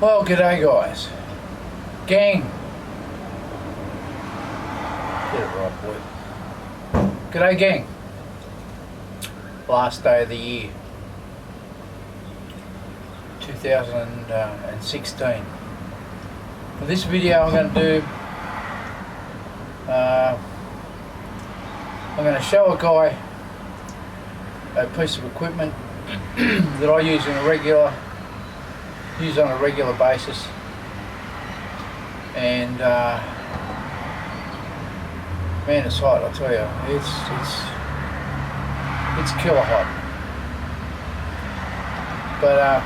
Well, g'day guys. Gang. Get it right, boy. G'day gang. Last day of the year. 2016. For this video I'm going to do, I'm going to show a guy a piece of equipment that I use on a regular basis, and man, it's hot. I'll tell you, it's killer hot. But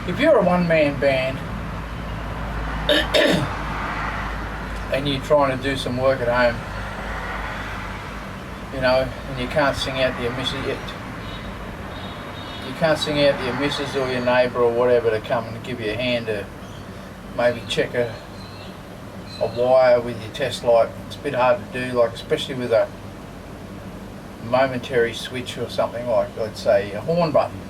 if you're a one-man band and you're trying to do some work at home, you know, and you can't sing out to your missus yet. You can't sing out to your missus or your neighbour or whatever to come and give you a hand to maybe check a wire with your test light. It's a bit hard to do, like especially with a momentary switch or something like, let's say, a horn button.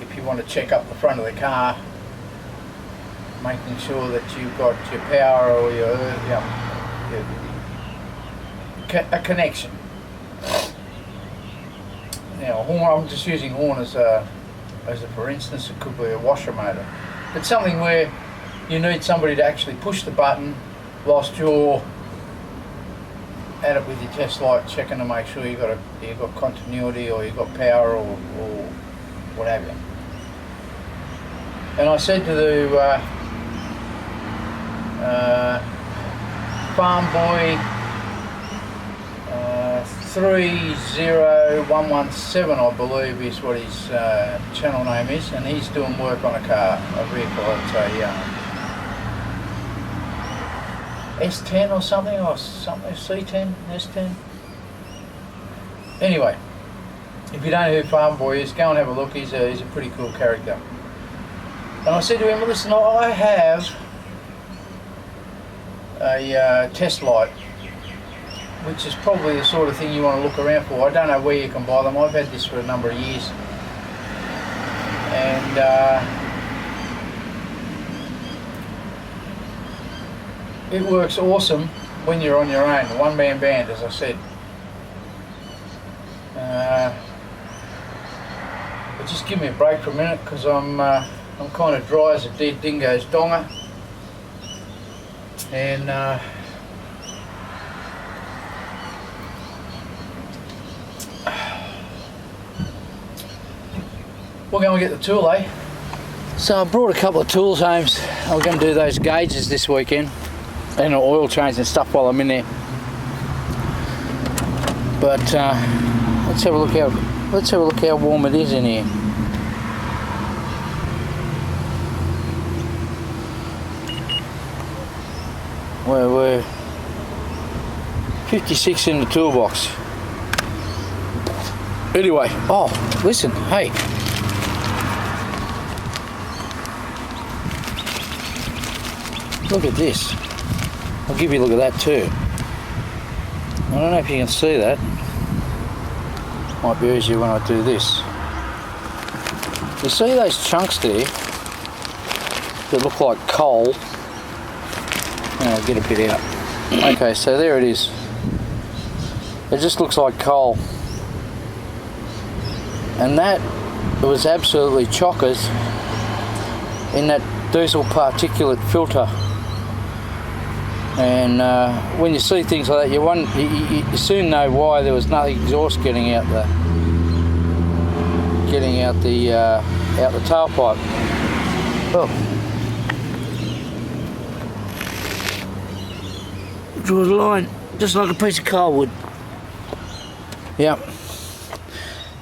If you want to check up the front of the car, making sure that you've got your power or a connection. Now, horn, I'm just using horn as a for instance. It could be a washer motor. It's something where you need somebody to actually push the button whilst you're at it with your test light, checking to make sure you've got continuity or you've got power or what have you. And I said to the farmboy30117, I believe is what his channel name is, and he's doing work on a vehicle. It's a S10 or something, C10, S10. Anyway, if you don't know who Farmboy is, go and have a look. He's a pretty cool character. And I said to him, listen, I have a test light, which is probably the sort of thing you want to look around for. I don't know where you can buy them. I've had this for a number of years, and it works awesome when you're on your own, a one-man band, as I said. But just give me a break for a minute, because I'm kind of dry as a dead dingo's donger, and we're going to get the tool, eh? So I brought a couple of tools home. I'm going to do those gauges this weekend and oil change and stuff while I'm in there. But let's have a look how warm it is in here. We're 56 in the toolbox. Anyway, oh, listen, hey. Look at this. I'll give you a look at that too. I don't know if you can see that. Might be easier when I do this. You see those chunks there that look like coal? I'll get a bit out. Okay, so there it is. It just looks like coal. And that was absolutely chockers in that diesel particulate filter. And when you see things like that, you soon know why there was no exhaust getting out the tailpipe. Oh. Draws a line, just like a piece of coal would. Yep.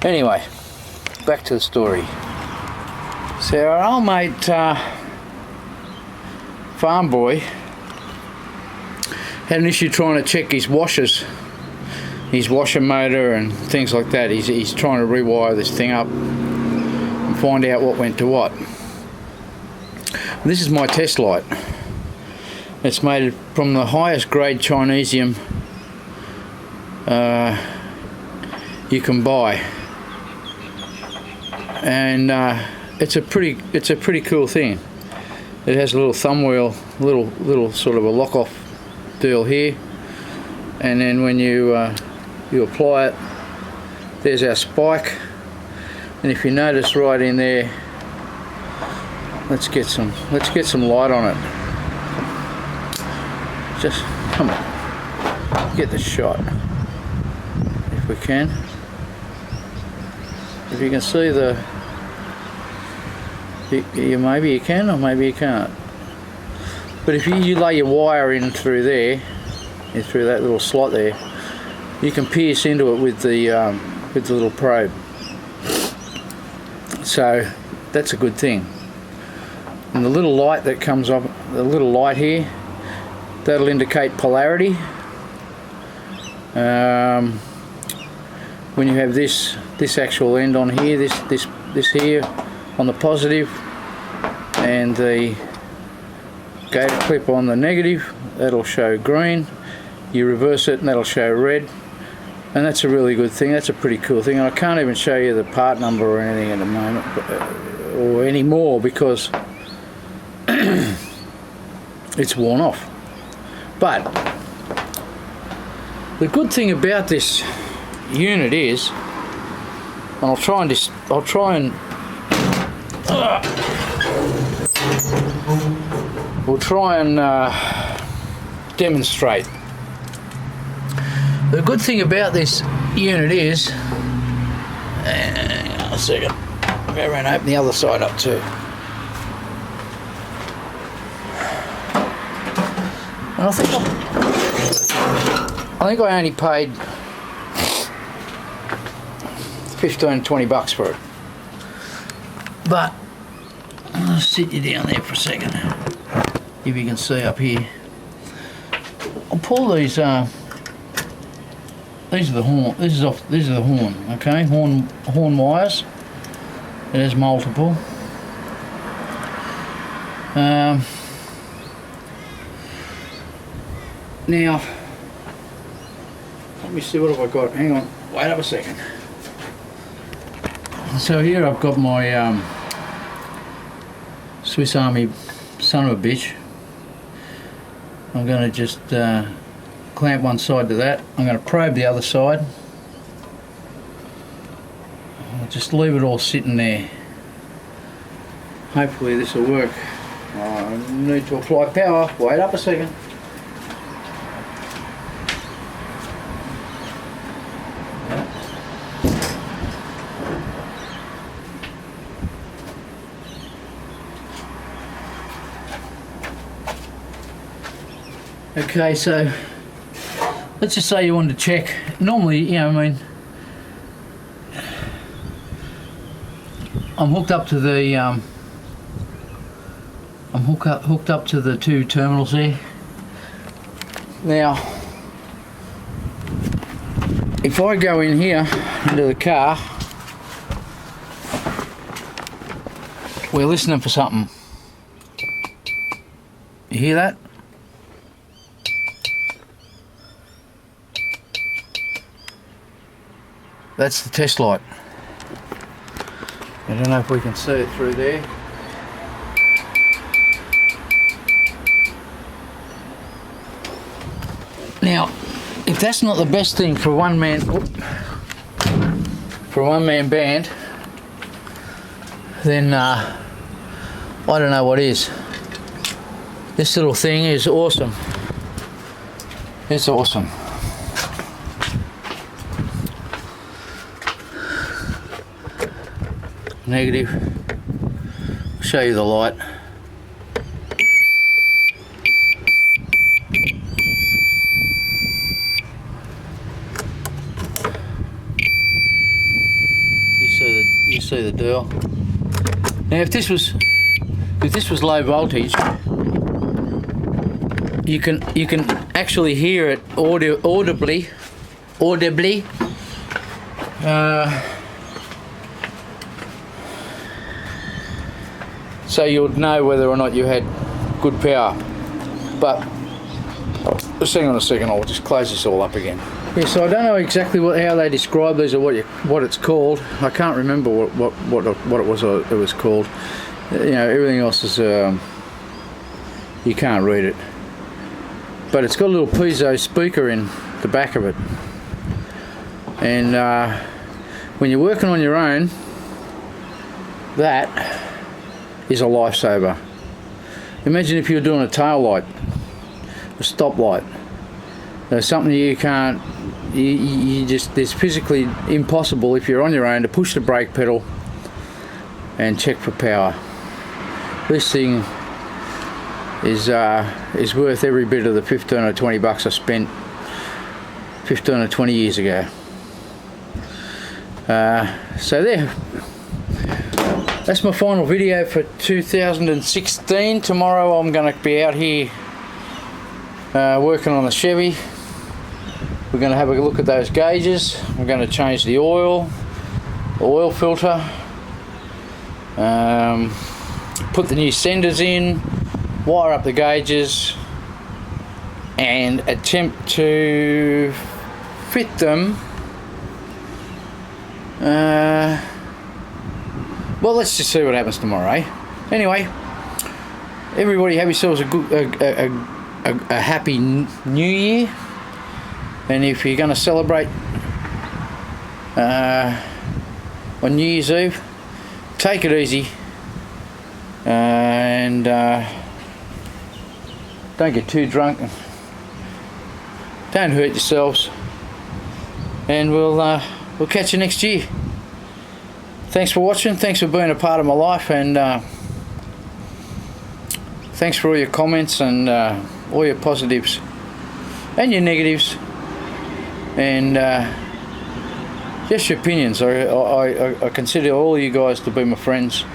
Anyway, back to the story. So our old mate Farmboy had an issue trying to check his washers, his washer motor and things like that. He's trying to rewire this thing up and find out what went to what. And this is my test light. It's made from the highest grade Chinesium you can buy. and it's a pretty cool thing. It has a little thumb wheel, little sort of a lock off deal here, and then when you apply it, there's our spike. And if you notice right in there, let's get some light on it. Just come on, get the shot if we can. If you can see maybe you can, or maybe you can't. But if you lay your wire in through there, through that little slot there, you can pierce into it with the little probe. So that's a good thing. And the little light that comes off, the little light here, that'll indicate polarity. When you have this actual end on here, this here on the positive, and the gator clip on the negative, that'll show green. You reverse it and that'll show red. And that's a really good thing. That's a pretty cool thing. And I can't even show you the part number or anything at the moment, or anymore, because it's worn off. But the good thing about this unit is, and we'll try and demonstrate. The good thing about this unit is, hang on a second, I'll go around and open the other side up too. And I think I only paid 15-20 bucks for it. But I'll sit you down there for a second, if you can see up here. I'll pull these. These are the horn. This is the horn. Okay, horn wires. It has multiple. Now, let me see, what have I got? Hang on, wait up a second. So here I've got my Swiss Army son of a bitch. I'm going to just clamp one side to that. I'm going to probe the other side. I'll just leave it all sitting there. Hopefully this will work. I need to apply power. Wait up a second. Okay, so let's just say you wanted to check. Normally, you know, I mean, I'm hooked up to the hooked up to the two terminals there. Now, if I go in here into the car, we're listening for something. You hear that? That's the test light. I don't know if we can see it through there. Now, if that's not the best thing for a one-man band, then I don't know what is. This little thing is awesome. It's awesome. Negative. I'll show you the light. You see the dial. Now, if this was low voltage, you can actually hear it audibly. So you'd know whether or not you had good power. But just hang on a second, I'll just close this all up again. Yeah, so I don't know exactly how they describe these or what it's called. I can't remember what it was called. You know, everything else is you can't read it. But it's got a little piezo speaker in the back of it, and when you're working on your own, that is a lifesaver. Imagine if you were doing a tail light, a stop light. There's something you can't, you just, it's physically impossible if you're on your own to push the brake pedal and check for power. This thing is worth every bit of the 15 or 20 bucks I spent 15 or 20 years ago. So there, that's my final video for 2016. Tomorrow I'm going to be out here working on the Chevy. We're going to have a look at those gauges. I'm going to change the oil filter, put the new senders in, wire up the gauges, and attempt to fit them. Well, let's just see what happens tomorrow, eh? Anyway, everybody have yourselves a happy New Year. And if you're going to celebrate on New Year's Eve, take it easy and don't get too drunk. Don't hurt yourselves, and we'll catch you next year. Thanks for watching. Thanks for being a part of my life, and thanks for all your comments and all your positives and your negatives. And just your opinions. I consider all you guys to be my friends.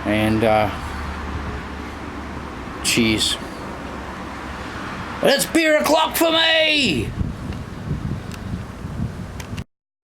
And cheers. It's beer o'clock for me!